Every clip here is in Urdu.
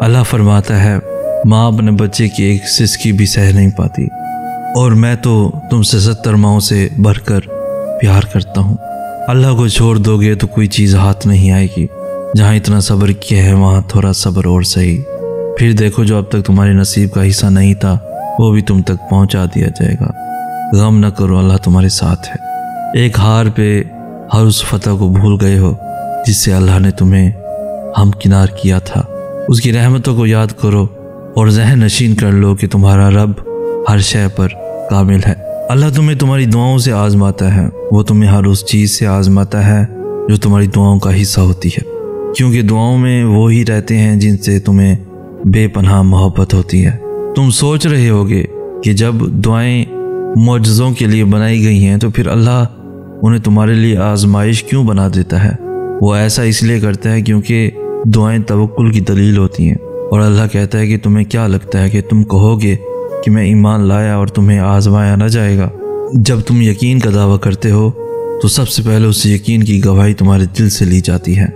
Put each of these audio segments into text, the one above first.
اللہ فرماتا ہے ماں اپنے بچے کی ایک سسکی بھی سہ نہیں پاتی، اور میں تو تم سے 70 ماؤں سے بڑھ کر پیار کرتا ہوں۔ اللہ کو چھوڑ دو گے تو کوئی چیز ہاتھ نہیں آئے گی۔ جہاں اتنا صبر کیا ہے وہاں تھوڑا صبر اور صحیح۔ پھر دیکھو جو اب تک تمہارے نصیب کا حصہ نہیں تھا وہ بھی تم تک پہنچا دیا جائے گا۔ غم نہ کرو، اللہ تمہارے ساتھ ہے۔ ایک ہار پہ ہر اس فتح کو بھول گئے ہو جس سے اللہ نے تمہیں ہمکنار کیا تھا۔ اس کی رحمتوں کو یاد کرو اور ذہن نشین کر لو کہ تمہارا رب ہر شے پر کامل ہے۔ اللہ تمہیں تمہاری دعاؤں سے آزماتا ہے، وہ تمہیں ہر اس چیز سے آزماتا ہے جو تمہاری دعاؤں کا حصہ ہوتی ہے، کیونکہ دعاؤں میں وہی رہتے ہیں جن سے تمہیں بے پناہ محبت ہوتی ہے۔ تم سوچ رہے ہوگے کہ جب دعائیں معجزوں کے لیے بنائی گئی ہیں تو پھر اللہ انہیں تمہارے لیے آزمائش کیوں بنا دیتا ہے؟ وہ ایسا اس لیے کرتا ہے کیونکہ دعائیں توکل کی دلیل ہوتی ہیں، اور اللہ کہتا ہے کہ تمہیں کیا لگتا ہے کہ تم کہو گے کہ میں ایمان لایا اور تمہیں آزمایا نہ جائے گا؟ جب تم یقین کا دعویٰ کرتے ہو تو سب سے پہلے اس یقین کی گواہی تمہارے دل سے لی جاتی ہے،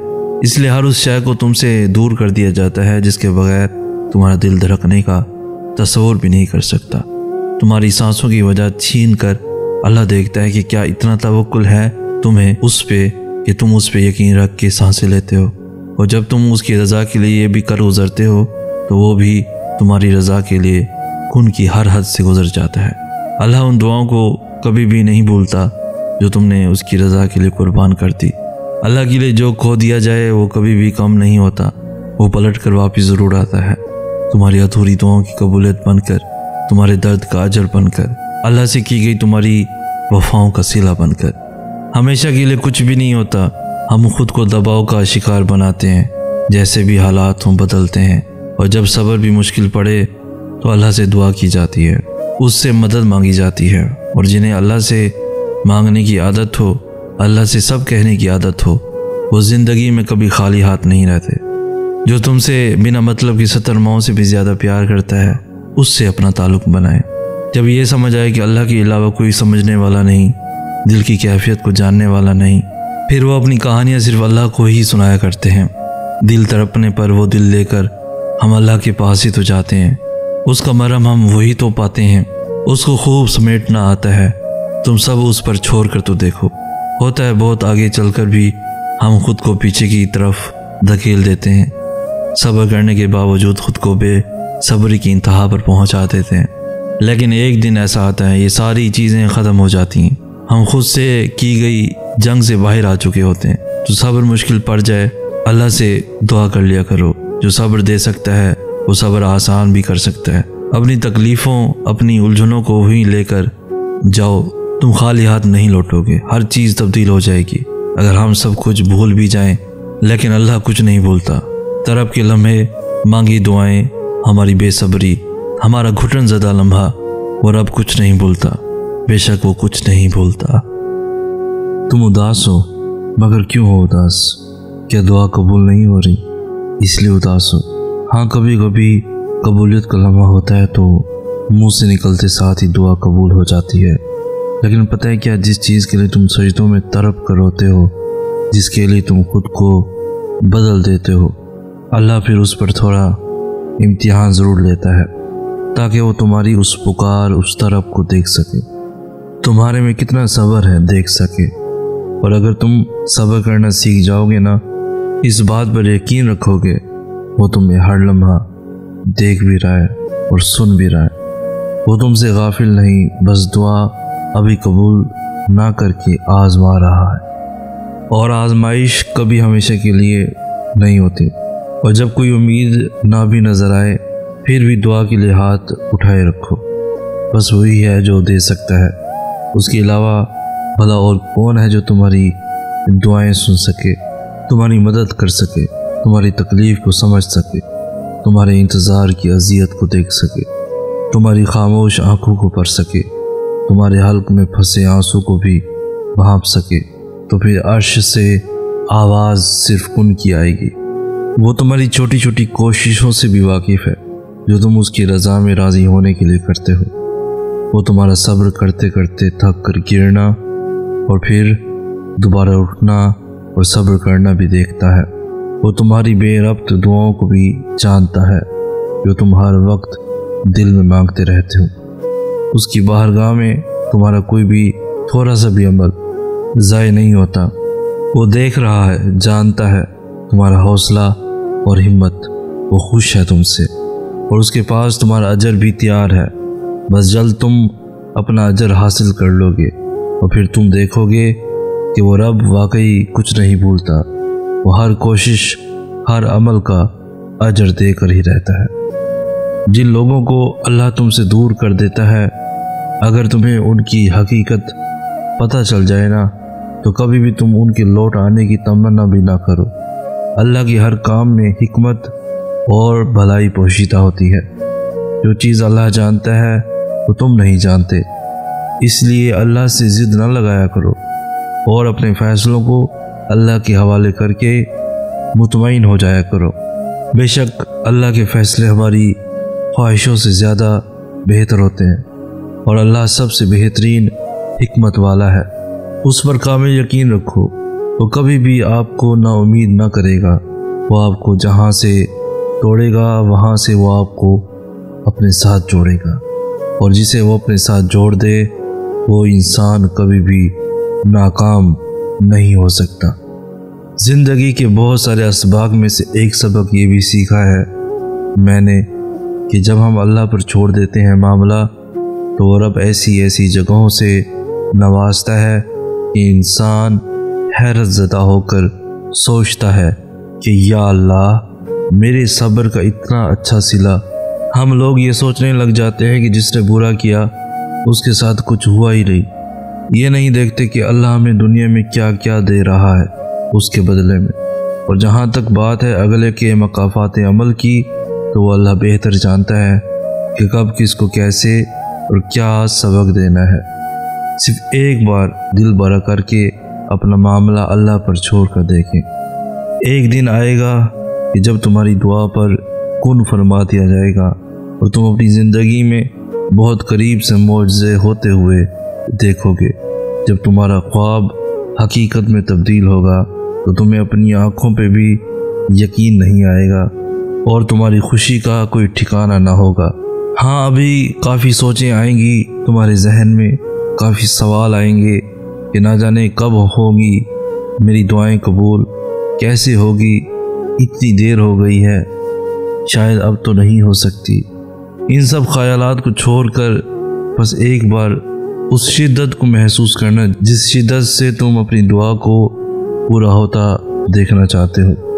اس لیے ہر اس شے کو تم سے دور کر دیا جاتا ہے جس کے بغیر تمہارا دل دھڑکنے کا تصور بھی نہیں کر سکتا۔ تمہاری سانسوں کی وجہ چھین کر اللہ دیکھتا ہے کہ کیا اتنا توکل ہے تمہیں اس پہ کہ تم اس پہ یقین رکھ کے سانسیں لیتے ہو، اور جب تم اس کی رضا کے لیے یہ بھی کر گزرتے ہو تو وہ بھی تمہاری رضا کے لیے کن کی ہر حد سے گزر جاتا ہے۔ اللہ ان دعاؤں کو کبھی بھی نہیں بھولتا جو تم نے اس کی رضا کے لیے قربان کر دی۔ اللہ کے لیے جو کھو دیا جائے وہ کبھی بھی کم نہیں ہوتا، وہ پلٹ کر واپس ضرور آتا ہے، تمہاری ادھوری دعاؤں کی قبولیت بن کر، تمہارے درد کا اجر بن کر، اللہ سے کی گئی تمہاری وفاؤں کا صلہ بن کر۔ ہمیشہ کے لیے کچھ بھی نہیں ہوتا، ہم خود کو دباؤ کا شکار بناتے ہیں، جیسے بھی حالات ہوں بدلتے ہیں، اور جب صبر بھی مشکل پڑے تو اللہ سے دعا کی جاتی ہے، اس سے مدد مانگی جاتی ہے، اور جنہیں اللہ سے مانگنے کی عادت ہو، اللہ سے سب کہنے کی عادت ہو، وہ زندگی میں کبھی خالی ہاتھ نہیں رہتے۔ جو تم سے بنا مطلب کی 70 ماؤں سے بھی زیادہ پیار کرتا ہے اس سے اپنا تعلق بنائے۔ جب یہ سمجھ آئے کہ اللہ کے علاوہ کوئی سمجھنے والا نہیں، دل کی کیفیت کو جاننے والا نہیں، پھر وہ اپنی کہانیاں صرف اللہ کو ہی سنایا کرتے ہیں۔ دل تڑپنے پر وہ دل لے کر ہم اللہ کے پاس ہی تو جاتے ہیں، اس کا مرہم ہم وہی تو پاتے ہیں، اس کو خوب سمیٹنا آتا ہے۔ تم سب اس پر چھوڑ کر تو دیکھو، ہوتا ہے بہت آگے چل کر بھی ہم خود کو پیچھے کی طرف دھکیل دیتے ہیں، صبر کرنے کے باوجود خود کو بے صبری کی انتہا پر پہنچا دیتے ہیں۔ لیکن ایک دن ایسا آتا ہے یہ ساری چیزیں ختم ہو جاتی ہیں، ہم خود سے کی گئی جنگ سے باہر آ چکے ہوتے ہیں۔ جو صبر مشکل پڑ جائے اللہ سے دعا کر لیا کرو، جو صبر دے سکتا ہے وہ صبر آسان بھی کر سکتا ہے۔ اپنی تکلیفوں اپنی الجھنوں کو وہیں لے کر جاؤ، تم خالی ہاتھ نہیں لوٹو گے، ہر چیز تبدیل ہو جائے گی۔ اگر ہم سب کچھ بھول بھی جائیں لیکن اللہ کچھ نہیں بھولتا۔ طرب کے لمحے، مانگی دعائیں، ہماری بے صبری، ہمارا گھٹن زدہ لمحہ، وہ رب کچھ نہیں بھولتا، بے شک وہ کچھ نہیں بھولتا۔ تم اداس ہو، مگر کیوں ہو اداس؟ کیا دعا قبول نہیں ہو رہی اس لیے اداس ہو؟ ہاں کبھی کبھی قبولیت کا لمحہ ہوتا ہے تو منہ سے نکلتے ساتھ ہی دعا قبول ہو جاتی ہے، لیکن پتہ ہے کیا، جس چیز کے لیے تم سجدوں میں تڑپ کر روتے ہو، جس کے لیے تم خود کو بدل دیتے ہو، اللہ پھر اس پر تھوڑا امتحان ضرور لیتا ہے تاکہ وہ تمہاری اس پکار، اس طرف کو دیکھ سکے، تمہارے میں کتنا صبر ہے دیکھ سکے۔ اور اگر تم صبر کرنا سیکھ جاؤ گے نا، اس بات پر یقین رکھو گے وہ تمہیں ہر لمحہ دیکھ بھی رہا ہے اور سن بھی رہا ہے، وہ تم سے غافل نہیں، بس دعا ابھی قبول نہ کر کے آزما رہا ہے، اور آزمائش کبھی ہمیشہ کے لیے نہیں ہوتی۔ اور جب کوئی امید نہ بھی نظر آئے پھر بھی دعا کے لیے ہاتھ اٹھائے رکھو، بس وہی ہے جو دے سکتا ہے، اس کے علاوہ بھلا اور کون ہے جو تمہاری دعائیں سن سکے، تمہاری مدد کر سکے، تمہاری تکلیف کو سمجھ سکے، تمہارے انتظار کی اذیت کو دیکھ سکے، تمہاری خاموش آنکھوں کو پڑھ سکے، تمہارے حلق میں پھنسے آنسو کو بھی بھانپ سکے، تو پھر عرش سے آواز صرف کن کی آئے گی۔ وہ تمہاری چھوٹی چھوٹی کوششوں سے بھی واقف ہے جو تم اس کی رضا میں راضی ہونے کے لیے کرتے ہو۔ وہ تمہارا صبر کرتے کرتے تھک کر گرنا اور پھر دوبارہ اٹھنا اور صبر کرنا بھی دیکھتا ہے۔ وہ تمہاری بے ربط دعاؤں کو بھی جانتا ہے جو تم ہر وقت دل میں مانگتے رہتے ہو۔ اس کی بارگاہ میں تمہارا کوئی بھی تھوڑا سا بھی عمل ضائع نہیں ہوتا۔ وہ دیکھ رہا ہے، جانتا ہے تمہارا حوصلہ اور ہمت، وہ خوش ہے تم سے، اور اس کے پاس تمہارا اجر بھی تیار ہے۔ بس جلد تم اپنا اجر حاصل کر لو گے، اور پھر تم دیکھو گے کہ وہ رب واقعی کچھ نہیں بھولتا، وہ ہر کوشش، ہر عمل کا اجر دے کر ہی رہتا ہے۔ جن لوگوں کو اللہ تم سے دور کر دیتا ہے، اگر تمہیں ان کی حقیقت پتہ چل جائے نا، تو کبھی بھی تم ان کے لوٹ آنے کی تمنا بھی نہ کرو۔ اللہ کی ہر کام میں حکمت اور بھلائی پوشیدہ ہوتی ہے۔ جو چیز اللہ جانتا ہے وہ تم نہیں جانتے، اس لیے اللہ سے ضد نہ لگایا کرو اور اپنے فیصلوں کو اللہ کے حوالے کر کے مطمئن ہو جایا کرو۔ بے شک اللہ کے فیصلے ہماری خواہشوں سے زیادہ بہتر ہوتے ہیں، اور اللہ سب سے بہترین حکمت والا ہے۔ اس پر کامل یقین رکھو، وہ کبھی بھی آپ کو نا امید نہ کرے گا۔ وہ آپ کو جہاں سے توڑے گا وہاں سے وہ آپ کو اپنے ساتھ جوڑے گا، اور جسے وہ اپنے ساتھ جوڑ دے وہ انسان کبھی بھی ناکام نہیں ہو سکتا۔ زندگی کے بہت سارے اسباق میں سے ایک سبق یہ بھی سیکھا ہے میں نے کہ جب ہم اللہ پر چھوڑ دیتے ہیں معاملہ، تو وہ رب ایسی جگہوں سے نوازتا ہے کہ انسان حیرت زدہ ہو کر سوچتا ہے کہ یا اللہ، میرے صبر کا اتنا اچھا صلہ۔ ہم لوگ یہ سوچنے لگ جاتے ہیں کہ جس نے برا کیا اس کے ساتھ کچھ ہوا ہی نہیں۔ یہ نہیں دیکھتے کہ اللہ ہمیں دنیا میں کیا کیا دے رہا ہے اس کے بدلے میں۔ اور جہاں تک بات ہے اگلے کے مقافات عمل کی، تو وہ اللہ بہتر جانتا ہے کہ کب کس کو کیسے اور کیا سبق دینا ہے۔ صرف ایک بار دل بڑا کر کے اپنا معاملہ اللہ پر چھوڑ کر دیکھیں۔ ایک دن آئے گا کہ جب تمہاری دعا پر کن فرما دیا جائے گا، اور تم اپنی زندگی میں بہت قریب سے معجزے ہوتے ہوئے دیکھو گے۔ جب تمہارا خواب حقیقت میں تبدیل ہوگا تو تمہیں اپنی آنکھوں پہ بھی یقین نہیں آئے گا، اور تمہاری خوشی کا کوئی ٹھکانہ نہ ہوگا۔ ہاں، ابھی کافی سوچیں آئیں گی تمہارے ذہن میں، کافی سوال آئیں گے کہ نہ جانے کب ہوگی میری دعائیں قبول، کیسے ہوگی، اتنی دیر ہو گئی ہے، شاید اب تو نہیں ہو سکتی۔ ان سب خیالات کو چھوڑ کر بس ایک بار اس شدت کو محسوس کرنا جس شدت سے تم اپنی دعا کو پورا ہوتا دیکھنا چاہتے ہو۔